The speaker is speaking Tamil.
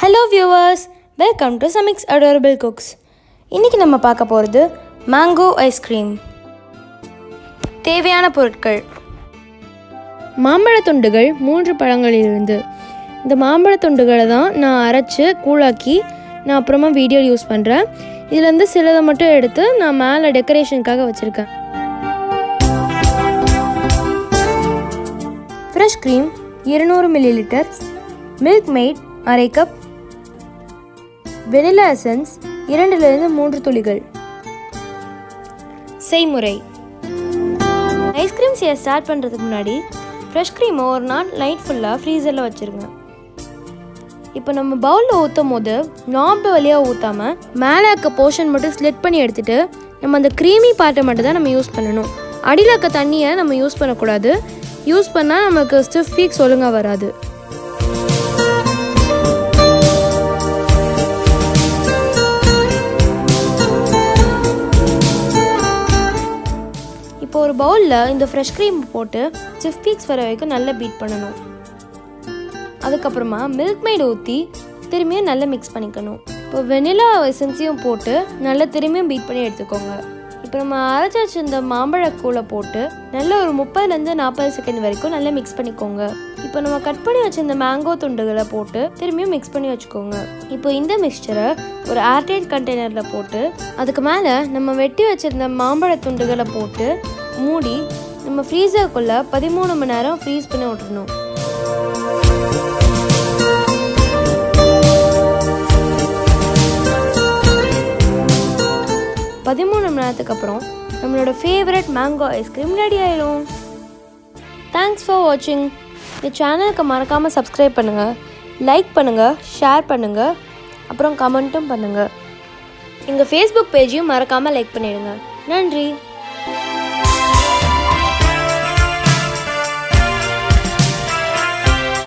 Hello viewers, welcome to Samik's Adorable Cooks. இன்னைக்கு நம்ம பார்க்க போகிறது மேங்கோ ஐஸ்கிரீம். தேவையான பொருட்கள்: மாம்பழத் துண்டுகள் 3 பழங்களிலிருந்து. இந்த மாம்பழத் துண்டுகளை தான் நான் அரைச்சு கூழாக்கி நான் அப்புறமா வீடியோ யூஸ் பண்ணுறேன். இதுலேருந்து சிலதை மட்டும் எடுத்து நான் மேலே டெக்கரேஷனுக்காக வச்சுருக்கேன். Fresh cream 200 ml, milk made அரை கப், வெனிலா எசன்ஸ் 2-3 துளிகள். செய்முறை: ஐஸ்கிரீம் செய்ய ஸ்டார்ட் பண்ணுறதுக்கு முன்னாடி ஃப்ரெஷ் க்ரீமை ஒரு நாள் நைட் ஃபுல்லாக ஃப்ரீசரில் வச்சுருங்க. இப்போ நம்ம பவுலில் ஊற்றும் போது நாப் வழியாக ஊற்றாமல் மேலே இருக்க போர்ஷன் மட்டும் ஸ்லிட் பண்ணி எடுத்துகிட்டு நம்ம அந்த க்ரீமி பார்ட்டை மட்டும் தான் நம்ம யூஸ் பண்ணணும். அடியில் இருக்க தண்ணியை நம்ம யூஸ் பண்ணக்கூடாது. யூஸ் பண்ணால் நமக்கு ஸ்டிஃப் பீக்ஸ் ஒழுங்காக வராது. இப்போ ஒரு பவுலில் இந்த ஃப்ரெஷ் க்ரீம் போட்டு ஸ்டிஃப் பீக்ஸ் வர வரைக்கும் நல்லா பீட் பண்ணணும். அதுக்கப்புறமா மில்க் மெய்ட் ஊற்றி திரும்பியும் நல்லா மிக்ஸ் பண்ணிக்கணும். இப்போ வெனிலா எசன்ஸையும் போட்டு நல்லா திரும்பியும் பீட் பண்ணி எடுத்துக்கோங்க. இப்போ நம்ம அரைச்சி வச்சிருந்த மாம்பழக்கூளை போட்டு நல்லா ஒரு 30-40 செகண்ட் வரைக்கும் நல்லா மிக்ஸ் பண்ணிக்கோங்க. இப்போ நம்ம கட் பண்ணி வச்சிருந்த மேங்கோ துண்டுகளை போட்டு திரும்பியும் மிக்ஸ் பண்ணி வச்சுக்கோங்க. இப்போ இந்த மிக்சரை ஒரு ஏர்டைட் கண்டெய்னரில் போட்டு அதுக்கு மேலே நம்ம வெட்டி வச்சிருந்த மாம்பழ துண்டுகளை போட்டு மூடி நம்ம ஃப்ரீசருக்குள்ளே 13 மணி நேரம் ஃப்ரீஸ் பண்ணி விட்டுறணும். மணி நேரத்துக்கு அப்புறம் நம்மளோட ஃபேவரட் மேங்கோ ஐஸ்கிரீம் ரெடி ஆயிடும். தேங்க்ஸ் ஃபார் வாட்சிங். இந்த சேனலுக்கு மறக்காமல் சப்ஸ்கிரைப் பண்ணுங்கள், லைக் பண்ணுங்கள், ஷேர் பண்ணுங்கள், அப்புறம் கமெண்ட்டும் பண்ணுங்கள். எங்கள் ஃபேஸ்புக் பேஜையும் மறக்காமல் லைக் பண்ணிடுங்க. நன்றி.